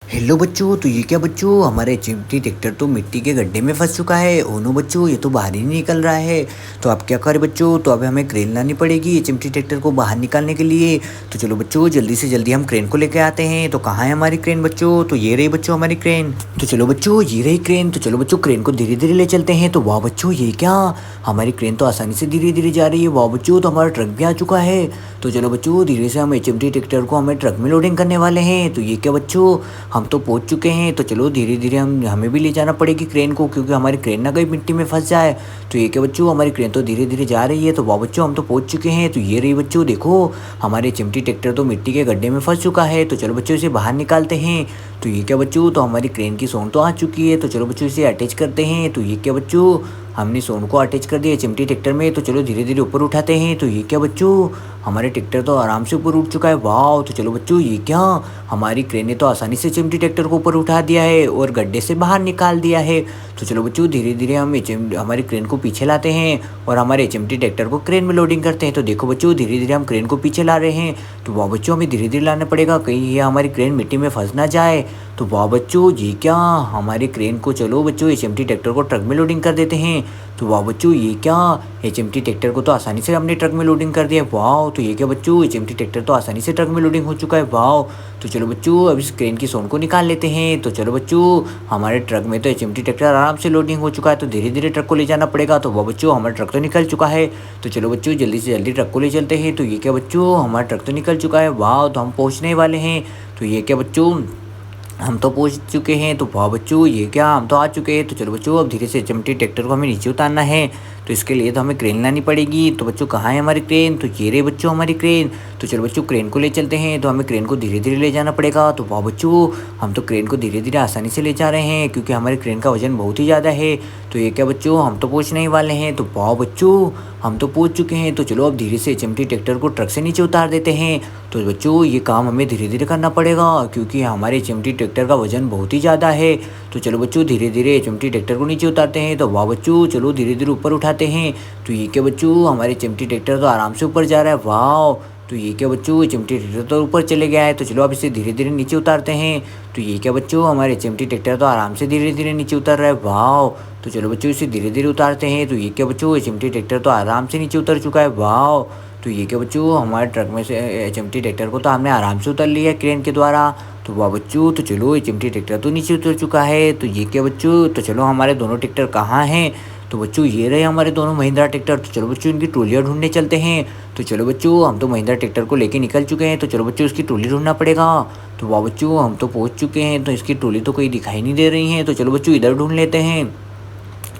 Hello बच्चों, तो ये क्या बच्चों, हमारे चिमटी ट्रैक्टर तो मिट्टी के गड्ढे में फंस चुका है। ओ नो बच्चों, ये तो बाहर ही नहीं निकल रहा है। तो अब क्या करें बच्चों, तो अब हमें क्रेन लानी पड़ेगी ये चिमटी ट्रैक्टर को बाहर निकालने के लिए। तो चलो बच्चों, जल्दी से जल्दी हम क्रेन को लेके आते हैं। तो कहाँ है हमारी क्रेन बच्चों? तो ये रही बच्चों हमारी क्रेन। तो चलो बच्चों, ये रही क्रेन। तो चलो बच्चों, क्रेन को धीरे धीरे ले चलते हैं। तो वाह बच्चों, ये क्या, हमारी क्रेन तो आसानी से धीरे धीरे जा रही है। वाह बच्चों, तो हमारा ट्रक भी आ चुका है। तो चलो बच्चों, धीरे से हम चिमटी ट्रैक्टर को हमें ट्रक में लोडिंग करने वाले हैं। तो ये क्या बच्चों, हम तो पहुंच चुके हैं। तो चलो धीरे धीरे हमें भी ले जाना पड़ेगी क्रेन को, क्योंकि हमारी क्रेन ना कहीं मिट्टी में फंस जाए। तो ये क्या बच्चों, हमारी क्रेन तो धीरे धीरे जा रही है। तो वाह बच्चों, हम तो पहुंच चुके हैं। तो ये रही बच्चों, देखो हमारे चिमटी ट्रैक्टर तो मिट्टी के गड्ढे में फंस चुका है। तो चलो बच्चों, इसे बाहर निकालते हैं। तो ये क्या बच्चों, तो हमारी क्रेन की सोंड तो आ चुकी है। तो चलो बच्चों, इसे अटैच करते हैं। तो ये क्या बच्चों, हमने सोंड को अटैच कर दिया चिमटी ट्रैक्टर में। तो चलो धीरे धीरे ऊपर उठाते हैं। तो ये क्या बच्चों, हमारे ट्रैक्टर तो आराम से ऊपर उठ चुका है। वाह, तो चलो बच्चों, ये क्या, हमारी क्रेन ने तो आसानी से चिमटी ट्रैक्टर को ऊपर उठा दिया है और गड्ढे से बाहर निकाल दिया है। तो चलो बच्चों, धीरे धीरे हम हमारी क्रेन को पीछे लाते हैं और हमारे चिमटी ट्रैक्टर को क्रेन में लोडिंग करते हैं। तो देखो बच्चों, धीरे धीरे हम क्रेन को पीछे ला रहे हैं। तो वाह बच्चों, हमें धीरे धीरे लाना पड़ेगा, कहीं ये हमारी क्रेन मिट्टी में फंस ना जाए। तो वाह बच्चों, ये क्या, हमारी क्रेन को, चलो बच्चों, ये चिमटी ट्रैक्टर को ट्रक में लोडिंग कर देते हैं। तो वाह बच्चों, ये क्या, ये चिमटी ट्रैक्टर को तो आसानी से हमने ट्रक में लोडिंग कर दिया है। वाह, तो ये क्या बच्चों, ये चिमटी ट्रैक्टर तो आसानी से ट्रक में लोडिंग हो चुका है। वाह, तो चलो बच्चों, अब इस क्रेन की सोंड को निकाल लेते हैं। तो चलो बच्चों, हमारे ट्रक में तो ये चिमटी ट्रैक्टर आराम से लोडिंग हो चुका है। तो धीरे धीरे ट्रक को ले जाना पड़ेगा। तो वाह बच्चों, हमारा ट्रक तो निकल चुका है। तो चलो बच्चों, जल्दी से जल्दी ट्रक को ले चलते हैं। तो ये क्या बच्चों, हमारा ट्रक तो निकल चुका है। वाह, तो हम पहुँचने वाले हैं। तो ये क्या बच्चों, हम तो पहुंच चुके हैं। तो वाह बच्चों, ये क्या, हम तो आ चुके हैं। तो चलो बच्चों, अब धीरे से चिमटी ट्रैक्टर को हमें नीचे उतारना है। तो इसके लिए तो हमें क्रेन लानी पड़ेगी। तो बच्चों, कहाँ है हमारी क्रेन? तो ये रही बच्चों हमारी क्रेन। तो चलो बच्चों, क्रेन को ले चलते हैं। तो हमें क्रेन को धीरे धीरे ले जाना पड़ेगा। तो वाह बच्चों, हम तो क्रेन को धीरे धीरे आसानी से ले जा रहे हैं, क्योंकि हमारी क्रेन का वजन बहुत ही ज़्यादा है। तो ये क्या बच्चों, हम तो पहुँचने ही वाले हैं। तो वाह बच्चों, हम तो पहुँच चुके हैं। तो चलो अब धीरे से चिमटी ट्रैक्टर को ट्रक से नीचे उतार देते हैं। तो बच्चों, ये काम हमें धीरे धीरे करना पड़ेगा, क्योंकि हमारे चिमटी ट्रैक्टर का वजन बहुत ही ज़्यादा है। तो चलो बच्चों, धीरे धीरे चिमटी ट्रैक्टर को नीचे उतारते हैं। तो वाह बच्चों, चलो धीरे धीरे ऊपर उठाते हैं। तो ये क्या बच्चों, हमारे चिमटी ट्रैक्टर तो आराम से ऊपर जा रहा है। वाह, तो ये क्या बच्चों, चिमटी ट्रैक्टर तो ऊपर चले गया है। तो चलो अब इसे धीरे धीरे नीचे उतारते हैं। तो ये क्या बच्चों, हमारे चिमटी ट्रैक्टर तो आराम से धीरे धीरे नीचे उतर रहा है। वाह, तो चलो बच्चों, इसे धीरे धीरे उतारते हैं। तो ये क्या बच्चों, चिमटी ट्रैक्टर तो आराम से नीचे उतर चुका है। वाह, तो ये क्या बच्चों, हमारे ट्रक में से चिमटी ट्रैक्टर को तो हमने आराम से उतर लिया है क्रेन के द्वारा। तो वाह बच्चों, तो चलो ये चिमटी ट्रैक्टर तो नीचे उतर चुका है। तो ये क्या बच्चों, तो चलो हमारे दोनों ट्रैक्टर कहाँ हैं? तो बच्चों, ये रहे हमारे दोनों महिंद्रा ट्रैक्टर। तो चलो बच्चों, इनकी ट्रॉलियाँ ढूंढने चलते हैं। तो चलो बच्चों, हम तो महिंद्रा ट्रैक्टर को लेके निकल चुके हैं। तो चलो बच्चों, इसकी ट्रॉली ढूंढना पड़ेगा। तो वाह बच्चों, हम तो पहुँच चुके हैं। तो इसकी ट्रॉली तो कहीं दिखाई नहीं दे रही है। तो चलो बच्चों, इधर ढूंढ लेते हैं।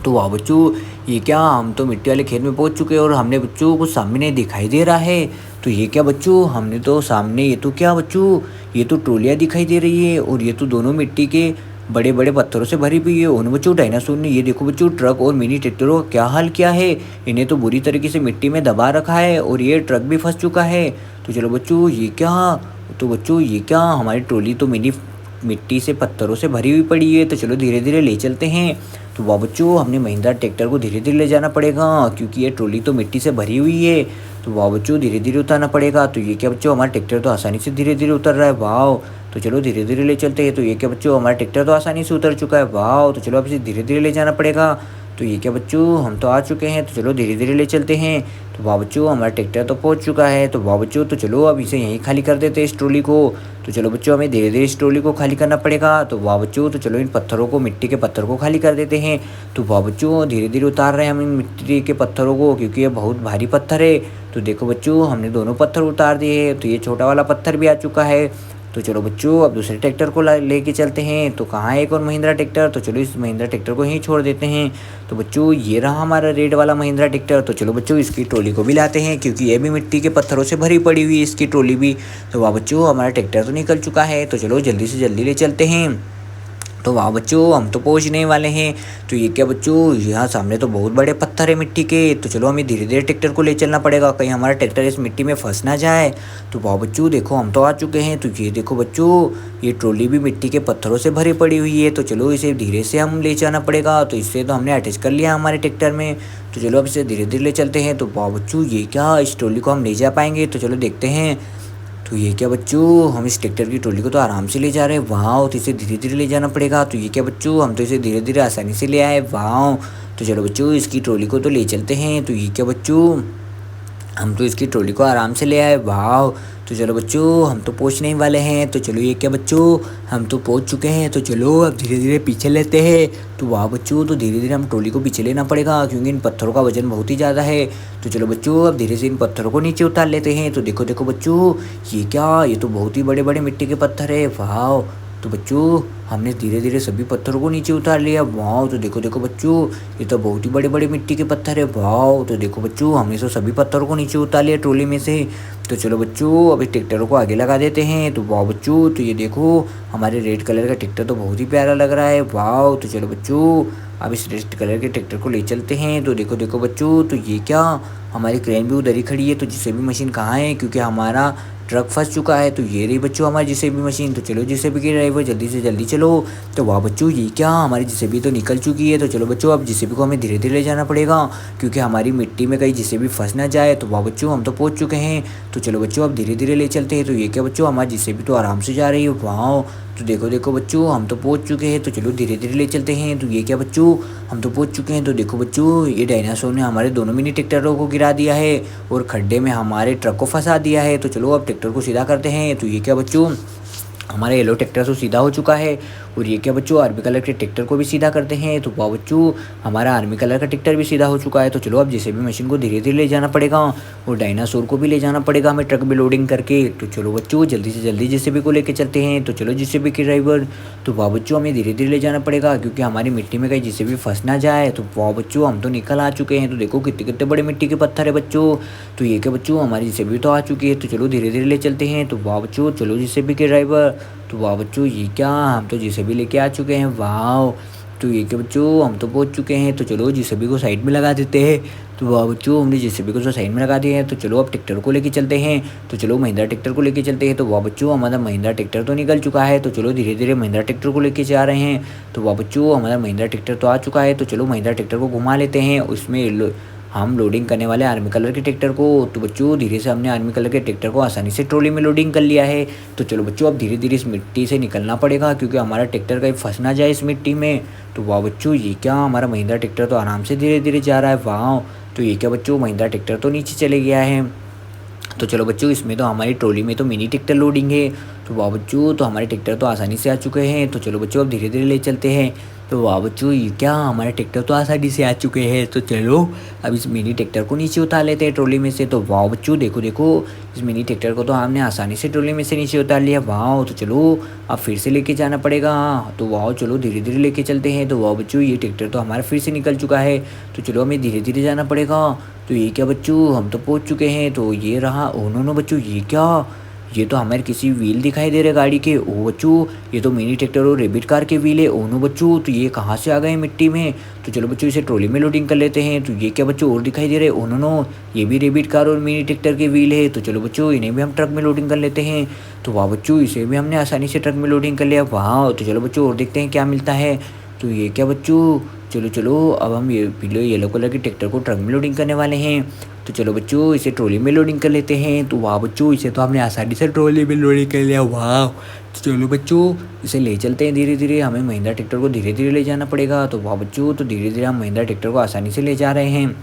तो वाह बच्चों, ये क्या, हम तो मिट्टी वाले खेत में पहुंच चुके हैं और हमने बच्चों कुछ सामने दिखाई दे रहा है। तो ये क्या बच्चों, हमने तो सामने, ये तो क्या बच्चों, ये तो ट्रोलियाँ दिखाई दे रही है और ये तो दोनों मिट्टी के बड़े बड़े पत्थरों से भरी हुई है। उन बच्चों, डायनासोर ने, ये देखो बच्चों, ट्रक और मिनी ट्रैक्टरों का क्या हाल किया है। इन्हें तो बुरी तरीके से मिट्टी में दबा रखा है और ये ट्रक भी फंस चुका है। तो चलो बच्चों, ये क्या, तो बच्चों, ये क्या, हमारी ट्रॉली तो मिट्टी से पत्थरों से भरी हुई पड़ी है। तो चलो धीरे धीरे ले चलते हैं। तो वाह बच्चों, हमने महिंद्रा ट्रैक्टर को धीरे धीरे ले जाना पड़ेगा, क्योंकि ये ट्रॉली तो मिट्टी से भरी हुई है। तो वाह बच्चों, धीरे धीरे उतारना पड़ेगा। तो ये क्या बच्चों, हमारा ट्रैक्टर तो आसानी से धीरे धीरे उतर रहा है। वाह, तो चलो धीरे धीरे ले चलते हैं। तो ये क्या बच्चों, हमारा ट्रैक्टर तो आसानी से उतर चुका है। वाह, तो चलो अब इसे धीरे धीरे ले जाना पड़ेगा। तो ये क्या बच्चों, हम तो आ चुके हैं। तो चलो धीरे धीरे ले चलते हैं। तो वाह बच्चों, हमारा ट्रैक्टर तो पहुंच चुका है। तो वाह बच्चों, तो चलो अब इसे यहीं खाली कर देते हैं इस ट्रॉली को। तो चलो बच्चों, हमें धीरे धीरे इस ट्रॉली को खाली करना पड़ेगा। तो वाह बच्चों, तो चलो इन पत्थरों को, मिट्टी के पत्थर को खाली कर देते हैं। तो वाह बच्चों, धीरे धीरे उतार रहे हैं हम इन मिट्टी के पत्थरों को, क्योंकि ये बहुत भारी पत्थर है। तो देखो बच्चों, हमने दोनों पत्थर उतार दिए हैं। तो ये छोटा वाला पत्थर भी आ चुका है। तो चलो बच्चों, अब दूसरे ट्रैक्टर को लेके चलते हैं। तो कहाँ है एक और महिंद्रा ट्रैक्टर? तो चलो इस महिंद्रा ट्रैक्टर को यहीं छोड़ देते हैं। तो बच्चों, ये रहा हमारा रेड वाला महिंद्रा ट्रैक्टर। तो चलो बच्चों, इसकी ट्रॉली को भी लाते हैं, क्योंकि ये भी मिट्टी के पत्थरों से भरी पड़ी हुई है इसकी ट्रॉली भी। तो वाह बच्चों, हमारा ट्रैक्टर तो निकल चुका है। तो चलो जल्दी से जल्दी ले चलते हैं। तो वाह बच्चों, हम तो पहुंचने वाले हैं। तो ये क्या बच्चों, यहाँ सामने तो बहुत बड़े पत्थर है मिट्टी के। तो चलो हमें धीरे धीरे ट्रैक्टर को ले चलना पड़ेगा, कहीं हमारा ट्रैक्टर इस मिट्टी में फंस ना जाए। तो वाह बच्चों, देखो हम तो आ चुके हैं। तो ये देखो बच्चों, ये ट्रॉली भी मिट्टी के पत्थरों से भरी पड़ी हुई है। तो चलो इसे धीरे से हम ले जाना पड़ेगा। तो इससे तो हमने अटैच कर लिया हमारे ट्रैक्टर में। तो चलो अब इसे धीरे धीरे ले चलते हैं। तो वाह बच्चों, ये क्या, इस ट्रॉली को हम ले जा पाएंगे? तो चलो देखते हैं। तो ये क्या बच्चों, हम इस ट्रैक्टर की ट्रॉली को तो आराम से ले जा रहे हैं। वाह, तो इसे धीरे धीरे ले जाना पड़ेगा। तो ये क्या बच्चों, हम तो इसे धीरे धीरे आसानी से ले आए। वाह, तो चलो बच्चों इसकी ट्रॉली को तो ले चलते हैं। तो ये क्या बच्चों, हम तो इसकी ट्रॉली को आराम से ले आए। वाह, तो चलो बच्चों हम तो पहुंचने ही वाले हैं। तो चलो ये क्या बच्चों, हम तो पहुंच चुके हैं। तो चलो अब धीरे धीरे पीछे लेते हैं। तो वाह बच्चों, तो धीरे धीरे हम ट्रॉली को पीछे लेना पड़ेगा क्योंकि इन पत्थरों का वजन बहुत ही ज़्यादा है। तो चलो बच्चों अब धीरे से इन पत्थरों को नीचे उतार लेते हैं। तो देखो देखो बच्चों, ये क्या, ये तो बहुत ही बड़े बड़े मिट्टी के पत्थर है। वाह, तो बच्चों हमने धीरे धीरे सभी पत्थरों को नीचे उतार लिया। वाह, तो देखो देखो बच्चों, ये तो बहुत ही बड़े बड़े मिट्टी के पत्थर है। वाह, तो देखो बच्चों हमने तो सभी पत्थरों को नीचे उतार लिया ट्रॉली में से। तो चलो बच्चों अब इस ट्रैक्टरों को आगे लगा देते हैं। तो वाह बच्चों, तो ये देखो हमारे रेड कलर का ट्रैक्टर तो बहुत ही प्यारा लग रहा है। वाह, तो चलो बच्चों अब इस रेड कलर के ट्रैक्टर को ले चलते हैं। तो देखो देखो बच्चों, तो ये क्या, हमारी क्रेन भी उधर ही खड़ी है। तो जेसीबी मशीन कहाँ है, क्योंकि हमारा ट्रक फंस चुका है। तो ये रही बच्चों हमारी जेसीबी मशीन। तो चलो जेसीबी के ड्राइवर जल्दी से जल्दी चलो। तो वाह बच्चों, ये क्या, हमारी जेसीबी तो निकल चुकी है। तो चलो बच्चों अब जेसीबी को हमें धीरे धीरे ले जाना पड़ेगा क्योंकि हमारी मिट्टी में कहीं जेसीबी फंस ना जाए। तो वाह बच्चों हम तो पहुंच चुके हैं। तो चलो बच्चों अब धीरे धीरे ले चलते हैं। तो ये क्या बच्चों, हमारी जेसीबी तो आराम से जा रही है। वाह, तो देखो देखो बच्चों हम तो पहुंच चुके हैं। तो चलो धीरे धीरे ले चलते हैं। तो ये क्या बच्चों, हम तो पहुंच चुके हैं। तो देखो बच्चों, ये डायनासोर ने हमारे दोनों मिनी ट्रैक्टरों को गिरा दिया है और खड्डे में हमारे ट्रक को फंसा दिया है। तो चलो अब ट्रैक्टर को सीधा करते हैं। तो ये क्या बच्चों, हमारा येलो ट्रैक्टर तो सीधा हो चुका है। और ये क्या बच्चों, आर्मी कलर के ट्रैक्टर को भी सीधा करते हैं। तो वाह बच्चों, हमारा आर्मी कलर का ट्रैक्टर भी सीधा हो चुका है। तो चलो अब जेसीबी मशीन को धीरे धीरे ले जाना पड़ेगा और डायनासोर को भी ले जाना पड़ेगा हमें ट्रक में लोडिंग करके। तो चलो बच्चों जल्दी से जल्दी जेसीबी को लेके चलते हैं। तो चलो जेसीबी के ड्राइवर, तो वाह बच्चों हमें धीरे धीरे ले जाना पड़ेगा क्योंकि हमारी मिट्टी में कहीं जेसीबी फंस ना जाए। तो वाह बच्चों हम तो निकल आ चुके हैं। तो देखो कितने कितने बड़े मिट्टी के पत्थर है बच्चों। तो ये क्या बच्चों, हमारी जेसीबी तो आ चुकी है। तो चलो धीरे धीरे ले चलते हैं। तो वाह बच्चों, चलो जेसीबी के ड्राइवर। तो वाह बच्चों, ये क्या, हम तो जेसीबी लेके आ चुके हैं। वाह, तो ये क्या बच्चों, हम तो पहुंच चुके हैं। तो चलो जेसीबी को साइड में लगा देते हैं। तो वाह बच्चों, हमने जेसीबी को तो साइड में लगा दिया है। तो चलो अब ट्रैक्टर को लेके चलते हैं। तो चलो महिंद्रा ट्रैक्टर को लेके चलते हैं। तो वाह बच्चों, हमारा महिंद्रा ट्रैक्टर तो निकल चुका है। तो चलो धीरे धीरे महिंद्रा ट्रैक्टर को लेके जा रहे हैं। तो वाह बच्चों, हमारा महिंद्रा ट्रैक्टर तो आ चुका है। तो चलो महिंद्रा ट्रैक्टर को घुमा लेते हैं। उसमें हम लोडिंग करने वाले आर्मी कलर के ट्रैक्टर को। तो बच्चों धीरे से हमने आर्मी कलर के ट्रैक्टर को आसानी से ट्रॉली में लोडिंग कर लिया है। तो चलो बच्चों अब धीरे धीरे इस मिट्टी से निकलना पड़ेगा क्योंकि हमारा ट्रैक्टर कहीं फंस ना जाए इस मिट्टी में। तो वाह बच्चों, ये क्या, हमारा महिंद्रा ट्रैक्टर तो आराम से धीरे धीरे जा रहा है। वाह, तो ये क्या बच्चों, महिंद्रा ट्रैक्टर तो नीचे चले गया है। तो चलो बच्चों इसमें तो हमारी ट्रॉली में तो मिनी ट्रैक्टर लोडिंग है। तो वाह बच्चों, तो हमारे ट्रैक्टर तो आसानी से आ चुके हैं। तो चलो बच्चों अब धीरे धीरे ले चलते हैं। तो वाह बच्चों, ये क्या, हमारे ट्रैक्टर तो आसानी से आ चुके हैं। तो चलो अब इस मिनी ट्रैक्टर को नीचे उतार लेते हैं ट्रॉली में से। तो वाह बच्चों देखो देखो, इस मिनी ट्रैक्टर को तो हमने आसानी से ट्रॉली में से नीचे उतार लिया। वाह, तो चलो अब फिर से लेके जाना पड़ेगा। तो वाह, चलो धीरे धीरे लेके चलते हैं। तो वाह बच्चों, ये ट्रैक्टर तो हमारा फिर से निकल चुका है। तो चलो हमें धीरे धीरे जाना पड़ेगा। तो ये क्या बच्चों, हम तो पहुंच चुके हैं। तो ये रहा, ओ नो बच्चों, ये क्या, ये तो हमारे किसी व्हील दिखाई दे रहे गाड़ी के। ओ बच्चों, ये तो मिनी ट्रैक्टर और रेबिट कार के व्हील है। ओ नो बच्चों, तो ये कहाँ से आ गए मिट्टी में। तो चलो बच्चों इसे ट्रॉली में लोडिंग कर लेते हैं। तो ये क्या बच्चों और दिखाई दे रहे, ओ नो, ये भी रेबिट कार और मिनी ट्रैक्टर के व्हील है। तो चलो बच्चों इन्हें भी हम ट्रक में लोडिंग कर लेते हैं। तो वाह बच्चों, इसे भी हमने आसानी से ट्रक में लोडिंग कर लिया। वाह, तो चलो बच्चों और देखते हैं क्या मिलता है। तो ये क्या बच्चों, चलो चलो अब हम ये येलो कलर के ट्रैक्टर को ट्रक में लोडिंग करने वाले हैं। तो चलो बच्चों इसे ट्रॉली में लोडिंग कर लेते हैं। तो वाह बच्चों, इसे तो हमने आसानी से ट्रॉली में लोडिंग कर लिया। वाह, तो चलो बच्चों इसे ले चलते हैं धीरे धीरे। हमें महिंद्रा ट्रैक्टर को धीरे धीरे ले जाना पड़ेगा। तो वाह बच्चों, तो धीरे धीरे हम महिंद्रा ट्रैक्टर को आसानी से ले जा रहे हैं।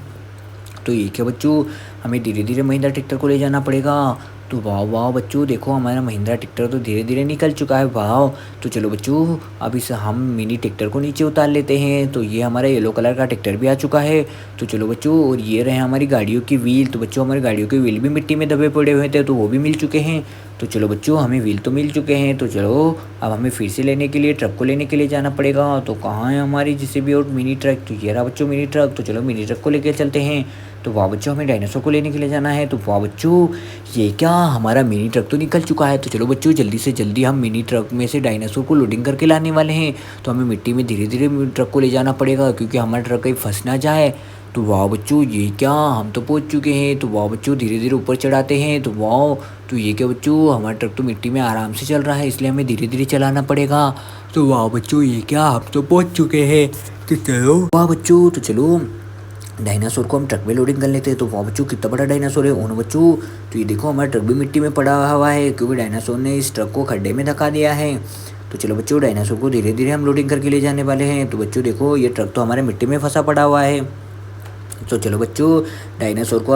तो ये क्या बच्चों, हमें धीरे धीरे महिंद्रा ट्रैक्टर को ले जाना पड़ेगा। तो वाह वाह बच्चों, देखो हमारा महिंद्रा ट्रैक्टर तो धीरे धीरे निकल चुका है। वाह, तो चलो बच्चों अब इस हम मिनी ट्रैक्टर को नीचे उतार लेते हैं। तो ये हमारा येलो कलर का ट्रैक्टर भी आ चुका है। तो चलो बच्चों, और ये रहे हमारी गाड़ियों की व्हील। तो बच्चों हमारी गाड़ियों के व्हील भी मिट्टी में दबे पड़े हुए थे, तो वो भी मिल चुके हैं। तो चलो बच्चों हमें व्हील तो मिल चुके हैं। तो चलो अब हमें फिर से लेने के लिए ट्रक को लेने के लिए जाना पड़ेगा। तो कहाँ है हमारी जेसीबी और मिनी ट्रक। तो ये रहा बच्चों मिनी ट्रक। तो चलो मिनी ट्रक को लेकर चलते हैं। तो वाह बच्चों, हमें डायनासोर को लेने के लिए जाना है। तो वाह बच्चों, ये क्या, हमारा मिनी ट्रक तो निकल चुका है। तो चलो बच्चों जल्दी से जल्दी हम मिनी ट्रक में से डायनासोर को लोडिंग करके लाने वाले हैं। तो हमें मिट्टी में धीरे धीरे ट्रक को ले जाना पड़ेगा क्योंकि हमारा ट्रक कहीं फंस ना जाए। तो वाह बच्चों, ये क्या, हम तो पहुंच चुके हैं। तो वाह बच्चों धीरे धीरे ऊपर चढ़ाते हैं। तो वाह, तो ये क्या बच्चों, हमारा ट्रक तो मिट्टी में आराम से चल रहा है, इसलिए हमें धीरे धीरे चलाना पड़ेगा। तो वाह बच्चों, ये क्या, हम तो पहुंच चुके हैं। तो चलो वाह बच्चों, तो चलो डायनासोर को हम ट्रक में लोडिंग कर लेते हैं। तो वाह बच्चों, कितना बड़ा डायनासोर है ओनो बच्चों। तो ये देखो, हमारा ट्रक भी मिट्टी में पड़ा हुआ है क्योंकि डायनासोर ने इस ट्रक को खड्डे में धक्का दिया है। तो चलो बच्चों, डायनासोर को धीरे धीरे हम लोडिंग करके ले जाने वाले हैं। तो बच्चों देखो, ये ट्रक तो हमारे मिट्टी में फंसा पड़ा हुआ है। तो चलो बच्चों, डायनासोर को